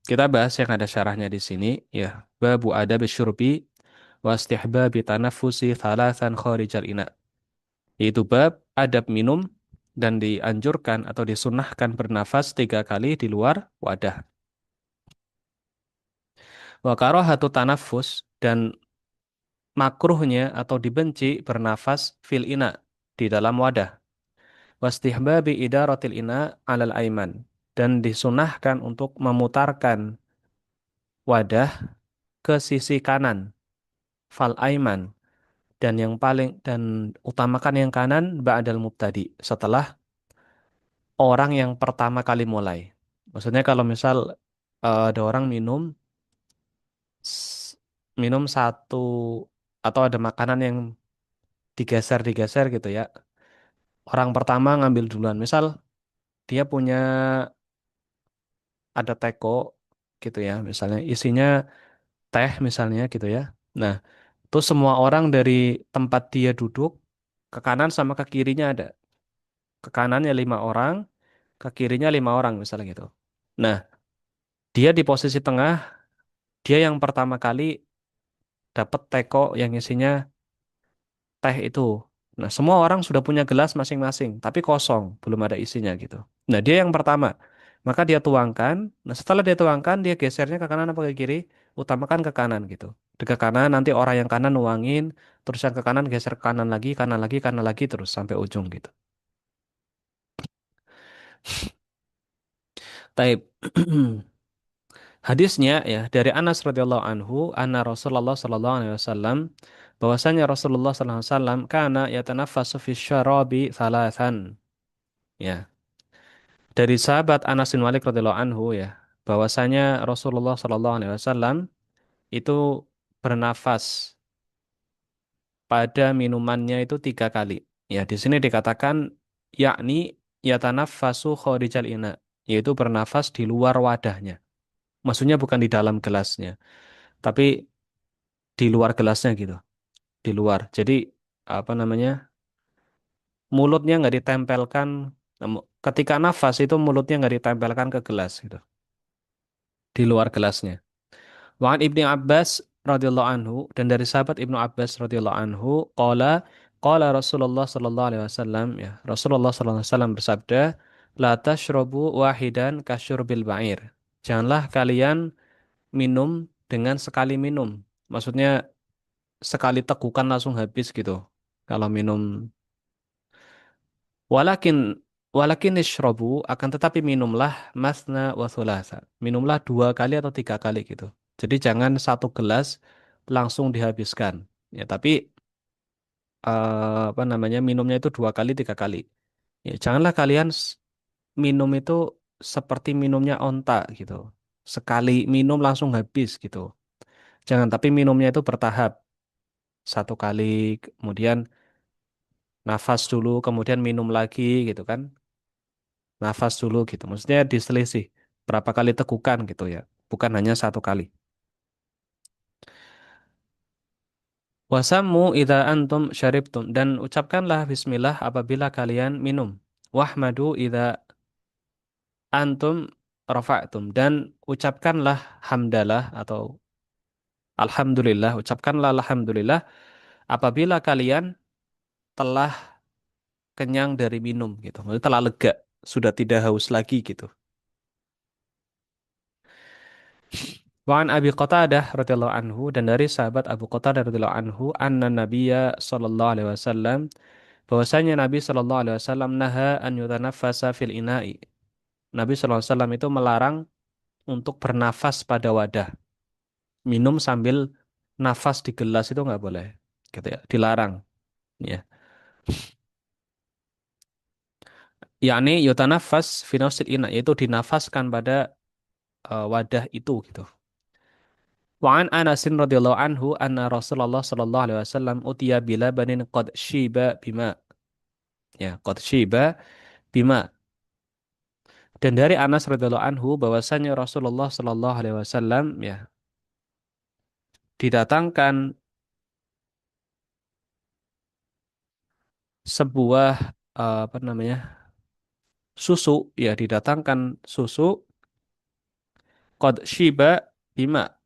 Kita bahas yang ada syarahnya di sini ya. Babu adab syurbi wa istihbabi tanaffusi thalathan kharijal ina. Yaitu bab adab minum dan dianjurkan atau disunahkan bernafas 3 kali di luar wadah. Wa karahatu tanaffus dan makruhnya atau dibenci bernafas fil ina di dalam wadah. Wastihbabi idaratil ina alal aiman dan disunahkan untuk memutarkan wadah ke sisi kanan fal aiman dan utamakan yang kanan ba'dal mubtadi setelah orang yang pertama kali mulai. Maksudnya kalau misal ada orang s- minum satu atau ada makanan yang digeser-digeser gitu ya. Orang pertama ngambil duluan. Misal dia punya ada teko gitu ya, misalnya isinya teh misalnya gitu ya. Nah, terus semua orang dari tempat dia duduk ke kanan sama ke kirinya ada. Ke kanannya 5 orang, ke kirinya 5 orang misalnya gitu. Nah, dia di posisi tengah, dia yang pertama kali dapat teko yang isinya teh itu. Nah, semua orang sudah punya gelas masing-masing, tapi kosong, belum ada isinya gitu. Nah, dia yang pertama, maka dia tuangkan. Nah, setelah dia tuangkan, dia gesernya ke kanan apa ke kiri? Utamakan ke kanan gitu. Ke kanan, nanti orang yang kanan nuangin, terus yang ke kanan geser ke kanan lagi, terus sampai ujung gitu. Taib. Hadisnya ya dari Anas radhiyallahu anhu, anna Rasulullah sallallahu alaihi wasallam bahwasanya Rasulullah sallallahu alaihi wasallam kana yatanaffasu fi syarabi thalathan. Ya, dari sahabat Anas bin Malik radhiyallahu anhu ya, bahwasanya Rasulullah sallallahu alaihi wasallam itu bernafas pada minumannya itu 3 kali. Ya, di sini dikatakan yakni yatanaffasu kharijal ina, yaitu bernafas di luar wadahnya. Maksudnya bukan di dalam gelasnya, tapi di luar gelasnya gitu, di luar. Jadi apa namanya? Mulutnya nggak ditempelkan ketika nafas itu mulutnya nggak ditempelkan ke gelas gitu, di luar gelasnya. Wa'an Ibni Abbas radhiyallahu anhu dan dari sahabat Ibnu Abbas radhiyallahu anhu qala Rasulullah sallallahu alaihi wasallam ya Rasulullah sallallahu alaihi wasallam bersabda la tashrabu wahidan kasyurbil ba'ir. Janganlah kalian minum dengan sekali minum. Maksudnya sekali tegukan langsung habis gitu. Kalau minum walakin walakin ishrabu akan tetapi minumlah masna wa thulatha. Minumlah 2 kali atau 3 kali gitu. Jadi jangan satu gelas langsung dihabiskan. Ya, tapi apa namanya minumnya itu 2 kali 3 kali. Ya, janganlah kalian minum itu seperti minumnya onta gitu. Sekali minum langsung habis gitu. Jangan, tapi minumnya itu bertahap. 1 kali, kemudian nafas dulu, kemudian minum lagi gitu kan. Nafas dulu gitu. Maksudnya diselisih. Berapa kali tegukan gitu ya. Bukan hanya 1 kali. Wasamu idza antum syaribtum dan ucapkanlah bismillah apabila kalian minum. Wahmadu idza antum rafa'tum dan ucapkanlah hamdalah atau ucapkanlah alhamdulillah apabila kalian telah kenyang dari minum gitu. Maksudnya telah lega, sudah tidak haus lagi gitu. Wa an Abi Qatadah radhiyallahu anhu dan dari sahabat Abu Qatadah radhiyallahu anhu anna Nabiyya sallallahu alaihi wasallam bahwasanya Nabi sallallahu alaihi wasallam naha an yutanaffasa fil ina'i. Nabi sallallahu alaihi wasallam itu melarang untuk bernafas pada wadah. Minum sambil nafas di gelas itu nggak boleh. Gitu ya, dilarang ya. Yakni yutanafas fi nafsil ina yaitu dinafaskan pada wadah itu gitu. Wa an Anasin radhiyallahu anhu anna Rasulullah sallallahu alaihi wasallam utiya bila banin qad shiba bima. Ya, qad shiba bima. Dan dari Anas radhiyallahu anhu bahwasanya Rasulullah sallallahu alaihi wasallam ya didatangkan sebuah apa namanya? Susu ya didatangkan susu qad shiba bima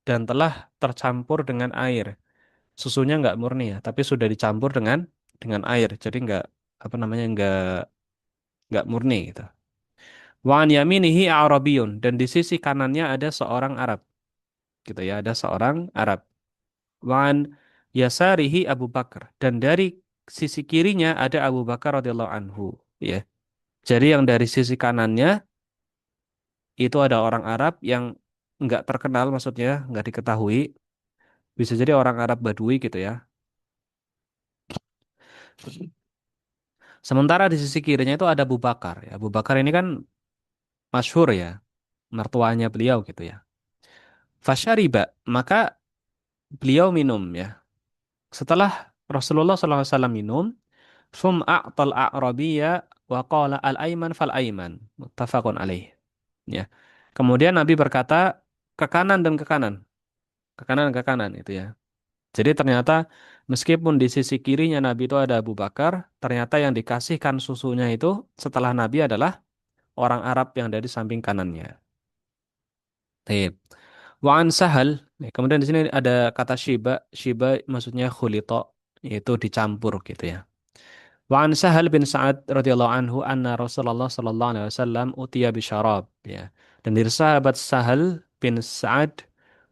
dan telah tercampur dengan air. Susunya nggak murni ya, tapi sudah dicampur dengan air. Jadi nggak apa namanya nggak murni gitu. Wa an yaminihi Arabiyun dan di sisi kanannya ada seorang Arab gitu ya, ada seorang Arab. Wa an yasarihi Abu Bakar dan dari sisi kirinya ada Abu Bakar radhiyallahu anhu ya. Jadi yang dari sisi kanannya itu ada orang Arab yang nggak terkenal maksudnya nggak diketahui bisa jadi orang Arab Badui gitu ya. Sementara di sisi kirinya itu ada Abu Bakar ya. Abu Bakar ini kan masyhur ya, mertuanya beliau gitu ya. Fasyariba, maka beliau minum ya. Setelah Rasulullah SAW minum, sum a'tal a'rabiyya wa qala al-ayman fal ayman. Muttafaqun alaih. Ya. Kemudian Nabi berkata ke kanan dan ke kanan, ke kanan dan ke kanan itu ya. Jadi ternyata meskipun di sisi kirinya Nabi itu ada Abu Bakar, ternyata yang dikasihkan susunya itu setelah Nabi adalah orang Arab yang dari samping kanannya. Baik. Wa'an Sahal, ya, kemudian di sini ada kata Shiba, Shiba maksudnya khulito, yaitu dicampur gitu ya. Wa'an Sahal bin Sa'ad radhiyallahu anhu anna Rasulullah sallallahu alaihi wasallam utiya bisyarab ya. Dan dari sahabat Sahal bin Sa'ad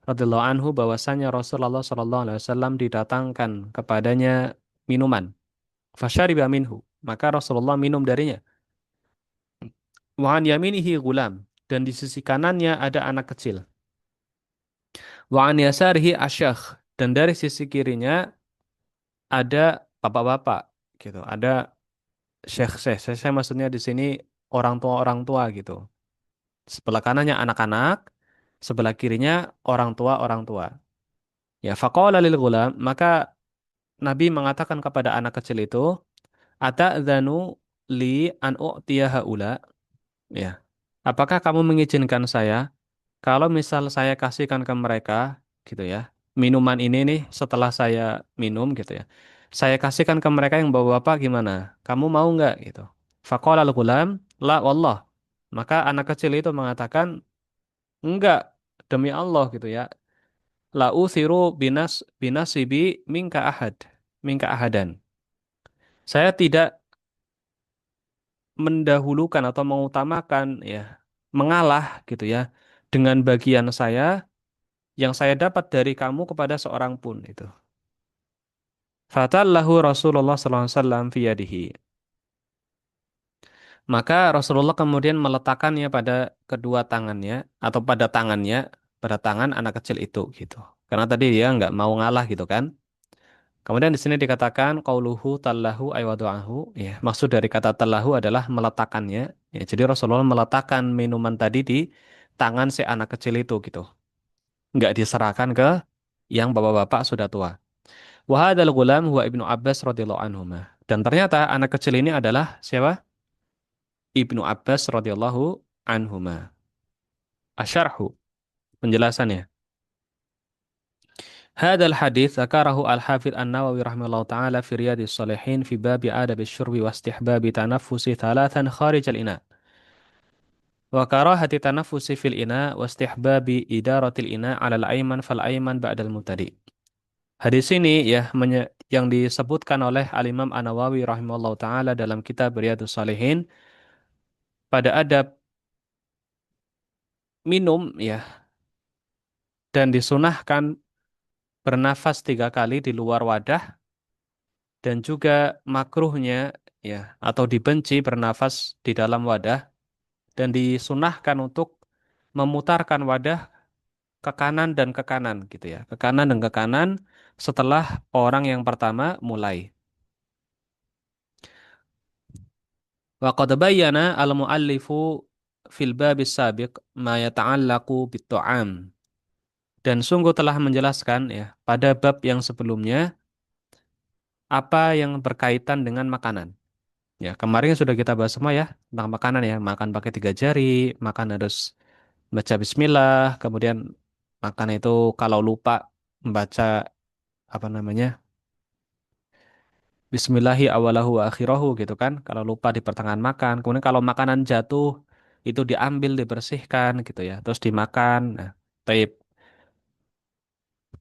radhiyallahu anhu bahwasanya Rasulullah sallallahu alaihi wasallam didatangkan kepadanya minuman. Fasyariba minhu, maka Rasulullah minum darinya. Wa'an yaminihi gulam, dan di sisi kanannya ada anak kecil. Wa an yasarihi asyakh dan dari sisi kirinya ada bapak-bapak gitu. Ada syekh-syekh. Syekh maksudnya di sini orang tua gitu. Sebelah kanannya anak-anak, sebelah kirinya orang tua. Ya, faqala lil ghulam, maka Nabi mengatakan kepada anak kecil itu, "Ata'dzanu li an u'tiya haula?" Ya. Apakah kamu mengizinkan saya kalau misal saya kasihkan ke mereka gitu ya, minuman ini nih setelah saya minum gitu ya. Saya kasihkan ke mereka yang bawa-bapak gimana? Kamu mau nggak gitu? Faqala al-ghulam, la wallah. Maka anak kecil itu mengatakan, enggak, demi Allah gitu ya. La uthiru binasibi minka ahadan. Saya tidak mendahulukan atau mengutamakan ya, mengalah gitu ya dengan bagian saya yang saya dapat dari kamu kepada seorang pun itu. Fatallahu Rasulullah sallallahu alaihi wasallam fi yadihi. Maka Rasulullah kemudian meletakkannya pada kedua tangannya atau pada tangan anak kecil itu gitu. Karena tadi dia nggak mau ngalah gitu kan. Kemudian di sini dikatakan qauluhu tallahu ay wada'ahu. Ya, maksud dari kata tallahu adalah meletakkannya. Ya, jadi Rasulullah meletakkan minuman tadi di tangan si anak kecil itu gitu. Nggak diserahkan ke yang bapak-bapak sudah tua. Wahadal gulam huwa Ibnu Abbas radhiyallahu anhuma. Dan ternyata anak kecil ini adalah siapa? Ibnu Abbas radhiyallahu anhuma. Asyarhu, penjelasannya. Hadal hadis zakarahu al-Hafidz An-Nawawi rahimahullahu taala fi Riyadhis Shalihin fi babi adab asy-syurbi wa istihbabi tanaffusi thalathan kharij al-ina. Wa karahati tanaffusi fil ina wa istihbabi idaratil ina 'ala al-ayman fal ayman ba'dal mubtadi'. Hadis ini ya yang disebutkan oleh Al-Imam An-Nawawi rahimahullahu taala dalam kitab Riyadhus Shalihin pada adab minum ya dan disunahkan bernafas 3 kali di luar wadah dan juga makruhnya ya atau dibenci bernafas di dalam wadah dan disunahkan untuk memutarkan wadah ke kanan dan ke kanan gitu ya ke kanan dan ke kanan setelah orang yang pertama mulai. Wa qad bayyana al-muallifu fil babis sabiq ma yata'allaqu bit-ta'am. Dan sungguh telah menjelaskan ya pada bab yang sebelumnya apa yang berkaitan dengan makanan. Ya, kemarin sudah kita bahas semua ya tentang makanan ya, makan pakai 3 jari, makan harus baca bismillah, kemudian makan itu kalau lupa membaca apa namanya? Bismillahi awalahu wa akhirahu gitu kan. Kalau lupa di pertengahan makan. Kemudian kalau makanan jatuh itu diambil, dibersihkan gitu ya, terus dimakan. Nah, taib.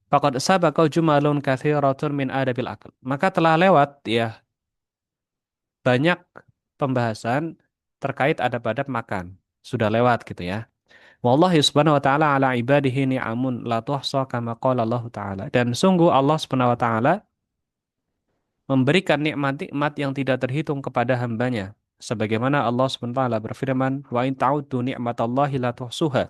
Faqad sabaqa jumalun katsiratun min adabil akl. Maka telah lewat ya banyak pembahasan terkait adab-adab makan. Sudah lewat gitu ya. Wallahi subhanahu wa ta'ala ala ibadihi ni'amun la tuhsa kama qala Allah ta'ala. Dan sungguh Allah subhanahu wa ta'ala memberikan nikmat-nikmat yang tidak terhitung kepada hambanya. Sebagaimana Allah subhanahu wa ta'ala berfirman, wa in ta'uddu ni'matallahi la tuhsuha.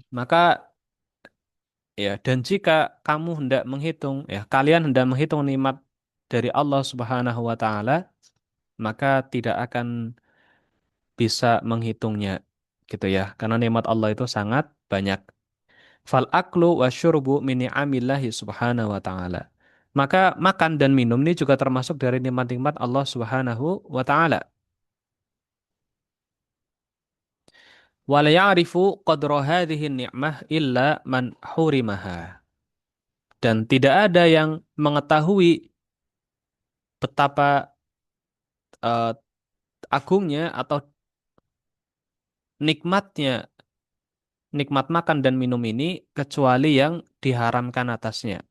Maka ya, dan jika kamu hendak menghitung, ya, kalian hendak menghitung nikmat dari Allah Subhanahu wa taala, maka tidak akan bisa menghitungnya gitu ya. Karena nikmat Allah itu sangat banyak. Fal aklu wa syurbu min ni'amillahi subhanahu wa ta'ala. Maka makan dan minum ini juga termasuk dari nikmat-nikmat Allah Subhanahu wa taala. Wa la ya'rifu qadra hadhihi ni'mah illa man hurimaha. Dan tidak ada yang mengetahui betapa eh, agungnya atau nikmatnya nikmat makan dan minum ini kecuali yang diharamkan atasnya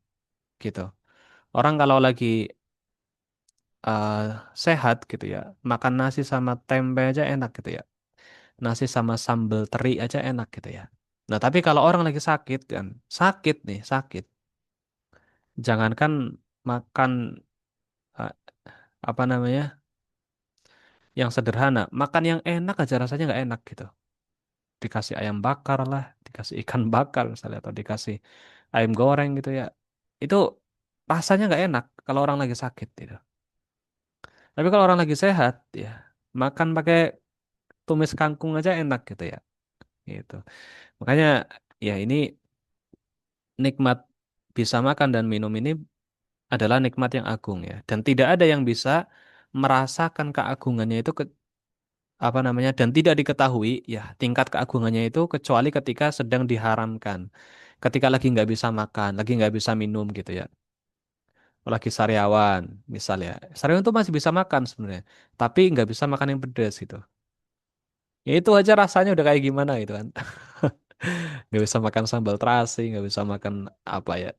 gitu. Orang kalau lagi eh, sehat gitu ya, makan nasi sama tempe aja enak gitu ya. Nasi sama sambal teri aja enak gitu ya. Nah, tapi kalau orang lagi sakit kan, sakit nih, sakit. Jangankan makan eh, apa namanya? Yang sederhana, makan yang enak aja rasanya nggak enak gitu. Dikasih ayam bakar lah, dikasih ikan bakar misalnya, atau dikasih ayam goreng gitu ya. Itu rasanya nggak enak kalau orang lagi sakit gitu. Tapi kalau orang lagi sehat ya, makan pakai tumis kangkung aja enak gitu ya. Gitu. Makanya ya ini nikmat bisa makan dan minum ini adalah nikmat yang agung ya. Dan tidak ada yang bisa merasakan keagungannya itu apa namanya dan tidak diketahui ya tingkat keagungannya itu kecuali ketika sedang diharamkan, ketika lagi nggak bisa makan, lagi nggak bisa minum gitu ya, lagi sariawan misalnya, sariawan itu masih bisa makan sebenarnya, tapi nggak bisa makan yang pedas gitu. Ya itu aja rasanya udah kayak gimana gitu kan. Nggak bisa makan sambal terasi, nggak bisa makan apa ya,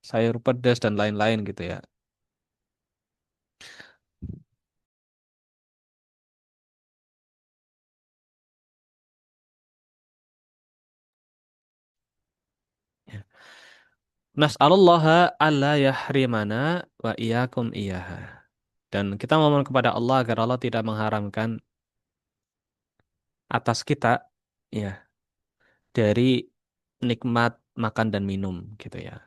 sayur pedas dan lain-lain gitu ya. Nas'alullaha alla yahrimana wa iyyakum iyaha. Dan kita memohon kepada Allah agar Allah tidak mengharamkan atas kita ya dari nikmat makan dan minum gitu ya.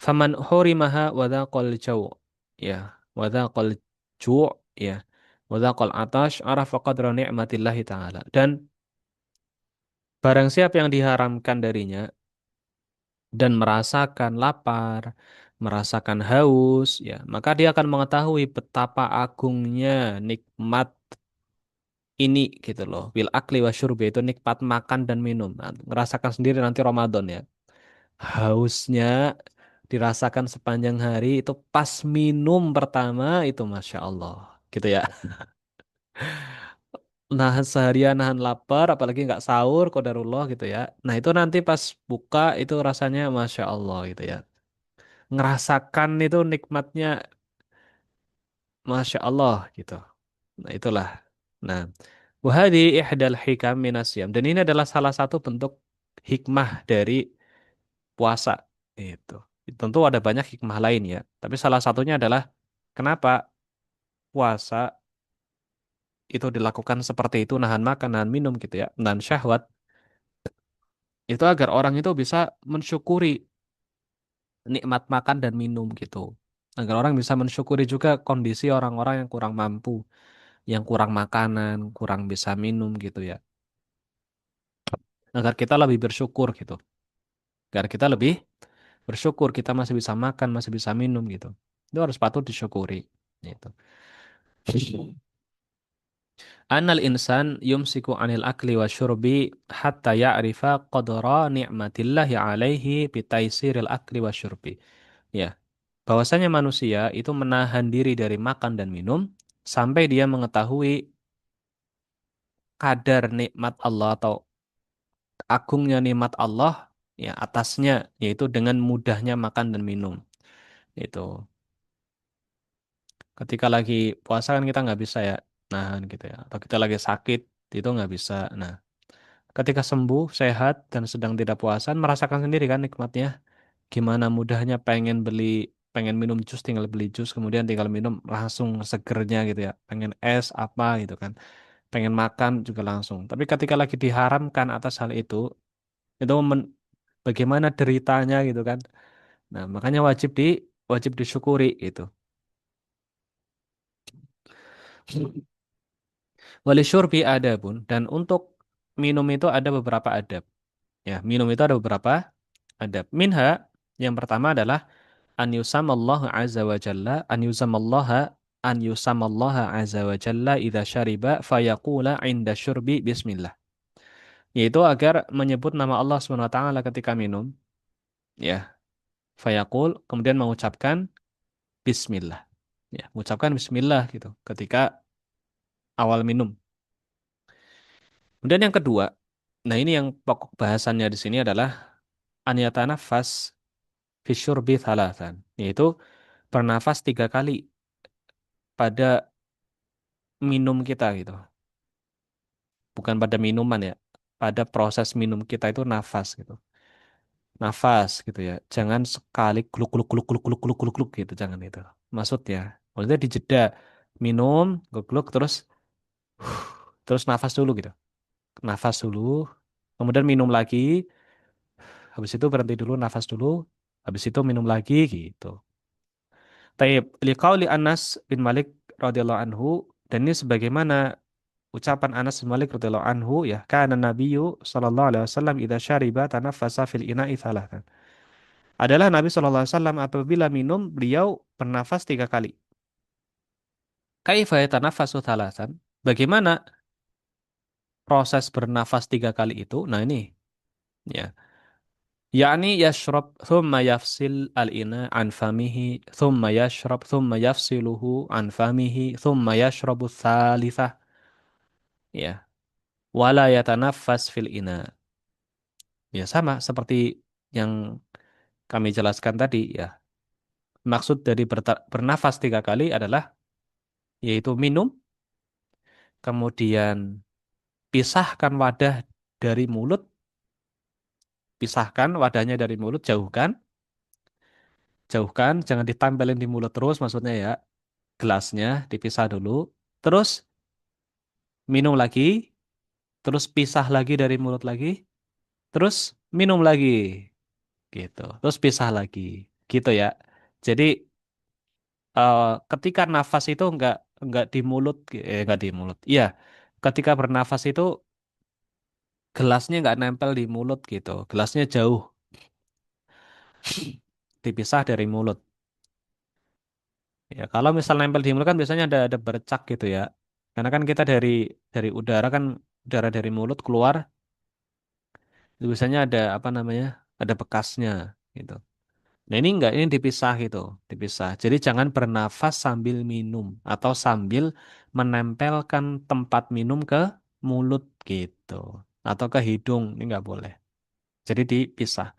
Faman hurimaha wadaqal jaw ya, wadaqal ju' ya, wadaqal atash arafa qadra ni'matillahi taala. Dan barang siapa yang diharamkan darinya dan merasakan lapar, merasakan haus ya, maka dia akan mengetahui betapa agungnya nikmat ini gitu loh. Bil akli wa syurbi itu nikmat makan dan minum. Nah, ngerasakan sendiri nanti Ramadan ya. Hausnya dirasakan sepanjang hari itu pas minum pertama itu Masya Allah gitu ya. Nahan seharian nahan lapar apalagi nggak sahur qadarullah gitu ya. Nah itu nanti pas buka itu rasanya Masya Allah gitu ya. Ngerasakan itu nikmatnya Masya Allah gitu. Nah itulah. Nah, wahadi ihdal hikam minasyam. Dan ini adalah salah satu bentuk hikmah dari puasa. Itu. Tentu ada banyak hikmah lain ya. Tapi salah satunya adalah kenapa puasa itu dilakukan seperti itu, nahan makan, nahan minum gitu ya, nahan syahwat. Itu agar orang itu bisa mensyukuri nikmat makan dan minum gitu. Agar orang bisa mensyukuri juga kondisi orang-orang yang kurang mampu, yang kurang makanan, kurang bisa minum gitu ya. Agar kita lebih bersyukur gitu. Agar kita lebih bersyukur kita masih bisa makan, masih bisa minum gitu. Itu harus patut disyukuri. Gitu. Anal insan yumsiku anil akli wa syurbi hatta ya'rifa qadra ni'matillahi alaihi bitaisiril akli wa syurbi. Ya. Bahwasanya manusia itu menahan diri dari makan dan minum sampai dia mengetahui kadar nikmat Allah atau agungnya nikmat Allah ya atasnya, yaitu dengan mudahnya makan dan minum. Itu ketika lagi puasa kan kita nggak bisa ya nahan gitu ya, atau kita lagi sakit itu nggak bisa. Nah, ketika sembuh sehat dan sedang tidak puasa merasakan sendiri kan nikmatnya, gimana mudahnya pengen minum jus tinggal beli jus kemudian tinggal minum langsung segernya gitu ya, pengen es apa gitu kan, pengen makan juga langsung. Tapi ketika lagi diharamkan atas hal itu bagaimana deritanya gitu kan. Nah, makanya wajib disyukuri itu. Wali syurbi ada pun, dan untuk minum itu ada beberapa adab. Ya, minum itu ada beberapa adab. Minha, yang pertama adalah an yusamallaha azza wa jalla, an yusamallaha azza wa jalla idza syariba fayaqula inda syurbi bismillah. Yaitu agar menyebut nama Allah Subhanahu wa taala ketika minum, ya. Fayaqul kemudian mengucapkan bismillah. Ya, mengucapkan bismillah gitu ketika awal minum. Kemudian yang kedua, nah ini yang pokok bahasannya di sini adalah an yatanafas fisyurbi thalathan, yaitu bernafas 3 kali pada minum kita gitu. Bukan pada minuman ya, pada proses minum kita itu nafas gitu. Nafas gitu ya. Jangan sekali gluk gluk gluk gluk gluk gluk gluk gluk gitu, jangan itu. Maksudnya, maksudnya dijeda minum, gluk gluk terus terus nafas dulu gitu. Nafas dulu, kemudian minum lagi, habis itu berhenti dulu, nafas dulu, habis itu minum lagi gitu. Taib liqauli Anas bin Malik radhiyallahu anhu, dan ini sebagaimana ucapan Anas bin Malik radhiyallahu anhu ya, kana nabiyyu sallallahu alaihi wasallam idza syariba tanaffasa fil ina'i thalathan. Adalah Nabi sallallahu alaihi wasallam apabila minum beliau bernafas 3 kali. Kaifa yatanaffasu thalathan? Bagaimana proses bernafas 3 kali itu? Nah ini ya. Yakni yashrab thumma yafsil al-ina an famihi thumma yashrab thumma yafsiluhu an famihi thumma yashrabu thalithah ya wala yatanaffas fil ina. Ya sama seperti yang kami jelaskan tadi ya. Maksud dari bernafas 3 kali adalah yaitu minum, kemudian pisahkan wadah dari mulut, pisahkan wadahnya dari mulut, jauhkan, jauhkan, jangan ditempelin di mulut terus maksudnya ya. Gelasnya dipisah dulu, terus minum lagi, terus pisah lagi dari mulut lagi, terus minum lagi, gitu. Terus pisah lagi, gitu ya. Jadi eh, ketika nafas itu nggak di mulut, nggak di mulut. Iya, ketika bernafas itu gelasnya nggak nempel di mulut gitu. Gelasnya jauh, dipisah dari mulut. Ya, kalau misal nempel di mulut kan biasanya ada bercak gitu ya. Karena kan kita dari udara kan udara dari mulut keluar, itu biasanya ada apa namanya? Ada bekasnya gitu. Nah, ini enggak, ini dipisah gitu, dipisah. Jadi jangan bernafas sambil minum atau sambil menempelkan tempat minum ke mulut gitu atau ke hidung, ini enggak boleh. Jadi dipisah.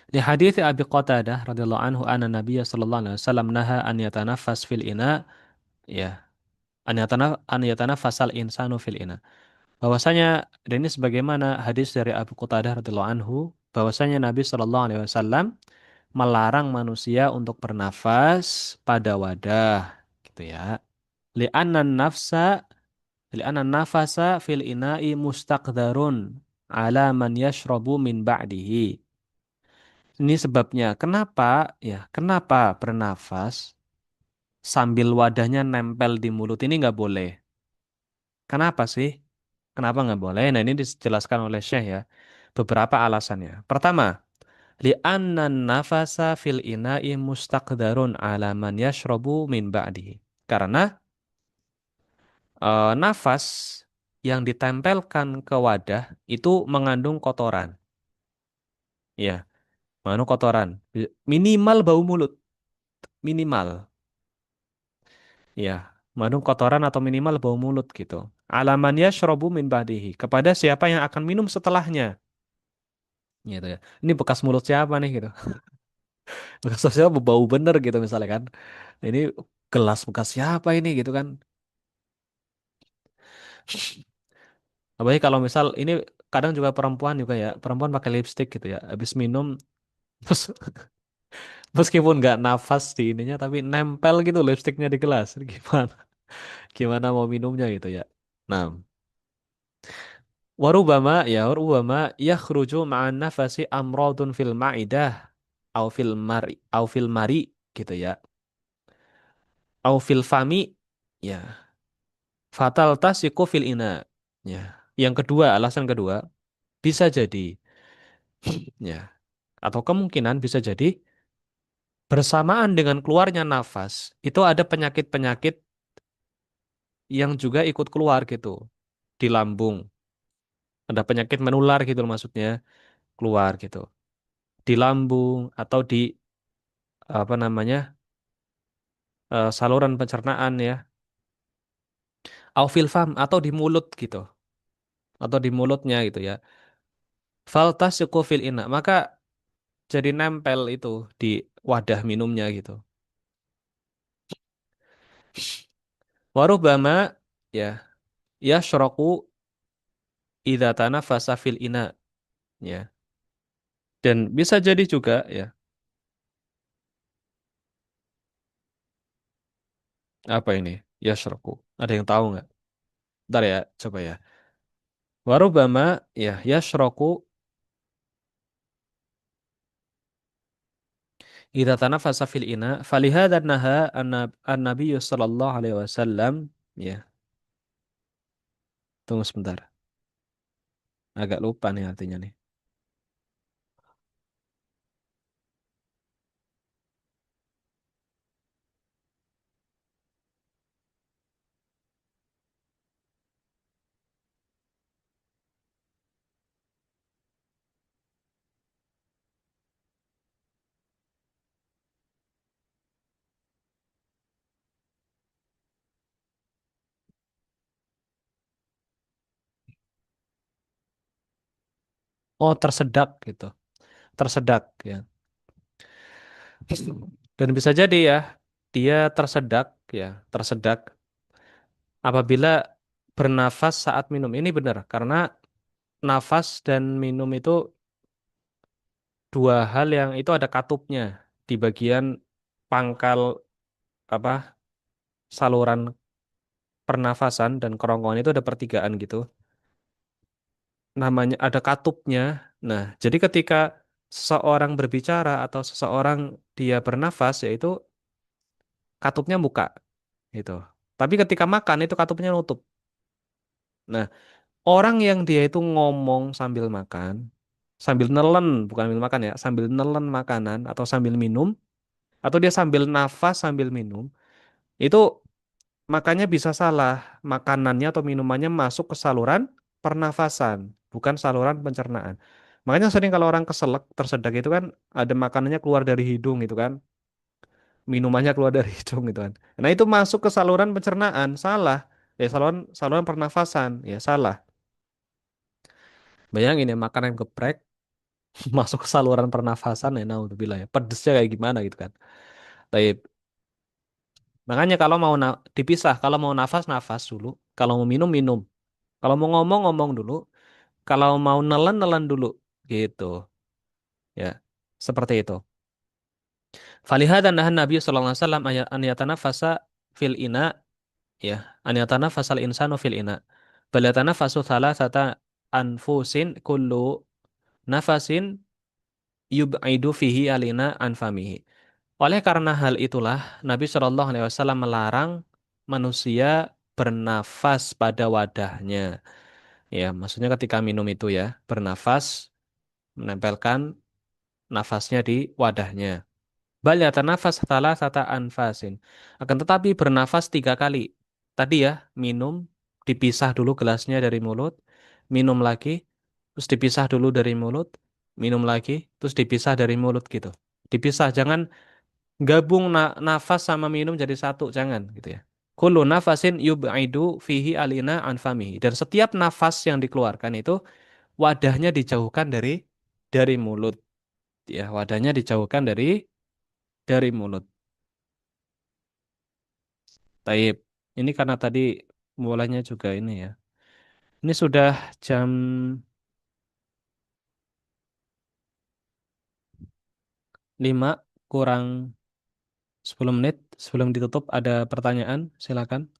Di hadis Abi Qatadah radhiyallahu anhu anna Nabiy sallallahu alaihi wasallam naha an yatanaffas fil ina, ya, an yatanaffasal insanu fil ina. Bahwasanya, dan ini sebagaimana hadis dari Abu Qatadah radhiyallahu anhu, bahwasanya Nabi sallallahu alaihi wasallam melarang manusia untuk bernafas pada wadah gitu ya. Li'anna nafsa li'anna nafasa fil ina'i mustaqdarun ala man yashrabu min ba'dihi. Ini sebabnya kenapa bernafas sambil wadahnya nempel di mulut ini nggak boleh. Kenapa sih? Kenapa nggak boleh? Nah, ini dijelaskan oleh Syekh ya. Beberapa alasannya. Pertama, li'anna nafasa fil ina'i mustaqdarun ala man yashrabu min ba'dihi. Karena nafas yang ditempelkan ke wadah itu mengandung kotoran. Ya, Mengandung kotoran. Minimal bau mulut. Minimal. Ya, mengandung kotoran atau minimal bau mulut gitu. Alaman yashrabu min ba'dihi. Kepada siapa yang akan minum setelahnya. Gitu ya. Ini bekas mulut siapa nih gitu. Bekas mulut siapa bau bener gitu misalnya kan. Ini gelas bekas siapa ini gitu kan. Apalagi kalau misal ini kadang juga perempuan juga ya. Perempuan pakai lipstick gitu ya. Habis minum terus meskipun nggak nafas di ininya tapi nempel gitu lipstiknya di gelas. Gimana? Gimana mau minumnya gitu ya. Nah, warubama yakhruju ma'an nafasi amradun fil ma'idah au fil mari gitu ya. Au fil fami ya. Fatal tasiku fil ina. Ya. Yang kedua, alasan kedua, bisa jadi ya atau kemungkinan bisa jadi bersamaan dengan keluarnya nafas itu ada penyakit-penyakit yang juga ikut keluar gitu di lambung. Ada penyakit menular gitu loh maksudnya keluar gitu di lambung atau di apa namanya saluran pencernaan ya, au fil fam atau di mulut gitu, atau di mulutnya gitu ya. Faltasiqu fil ina, maka jadi nempel itu di wadah minumnya gitu. Warubama ya yashraku idza tanafasa fil ina ya. Dan bisa jadi juga ya, apa ini? Yashraku. Ada yang tahu nggak? Ntar ya, coba ya. Warubama ya yashraku idza tanafasa fil ina falihada naha an-nabiy sallallahu alaihi wasallam ya. Tunggu sebentar. Agak lupa nih artinya nih. Oh, tersedak gitu. Tersedak ya. Dan bisa jadi ya, dia tersedak ya, tersedak apabila bernafas saat minum. Ini benar karena nafas dan minum itu dua hal yang itu ada katupnya di bagian pangkal apa saluran pernafasan dan kerongkongan itu ada pertigaan gitu. Namanya ada katupnya. Nah, jadi ketika seseorang berbicara atau seseorang dia bernafas yaitu katupnya buka gitu. Tapi ketika makan itu katupnya nutup. Nah, orang yang dia itu ngomong sambil makan, sambil nelen, bukan sambil makan ya, sambil nelen makanan atau sambil minum, atau dia sambil nafas sambil minum, itu makanya bisa salah makanannya atau minumannya masuk ke saluran pernafasan, bukan saluran pencernaan. Makanya sering kalau orang keselak, tersedak itu kan ada makanannya keluar dari hidung gitu kan, minumannya keluar dari hidung gitu kan. Nah itu masuk ke saluran pencernaan, salah. Ya saluran saluran pernafasan, ya salah. Bayangin ya makan yang geprek masuk ke saluran pernafasan ya naudzubillah ya. Pedesnya kayak gimana gitu kan. Tapi makanya kalau mau dipisah, kalau mau nafas nafas dulu, kalau mau minum minum. Kalau mau ngomong ngomong dulu, kalau mau nelen nelen dulu gitu ya. Seperti itu. Falihada nahan Nabi sallallahu alaihi wasallam an yatanafasa fil ina ya, an yatanafasal insanu fil ina. Bal yatanafasu thalathata anfusin kullu nafasin yub'idu fihi alina anfamihi. Oleh karena hal itulah Nabi Shallallahu Alaihi Wasallam melarang manusia bernafas pada wadahnya. Ya, maksudnya ketika minum itu ya, bernafas, menempelkan nafasnya di wadahnya. Bal yatanafas sata anfasin. Akan tetapi bernafas tiga kali. Tadi ya, minum, dipisah dulu gelasnya dari mulut, minum lagi, terus dipisah dulu dari mulut, minum lagi, terus dipisah dari mulut gitu. Dipisah, jangan gabung nafas sama minum jadi satu, jangan gitu ya. Kullu nafasin yub'idu fihi alina an famihi. Dan setiap nafas yang dikeluarkan itu wadahnya dijauhkan dari mulut. Ya, wadahnya dijauhkan dari mulut. Taib. Ini karena tadi mulainya juga ini ya. Ini sudah jam 5 kurang 10 menit. Sebelum ditutup ada pertanyaan, silakan.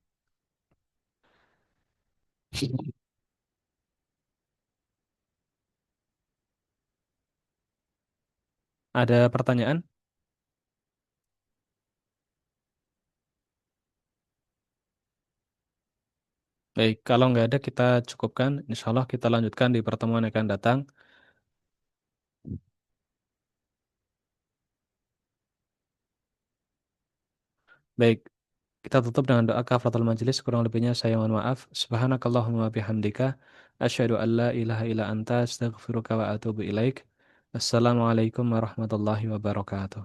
Ada pertanyaan? Baik, kalau nggak ada kita cukupkan. Insya Allah kita lanjutkan di pertemuan yang akan datang. Baik, kita tutup dengan doa kafaratul majelis. Kurang lebihnya saya mohon maaf. Subhanakallahumma bihamdika. Asyhadu an la ilaha illa anta astaghfiruka wa atubu ilaik. Assalamualaikum warahmatullahi wabarakatuh.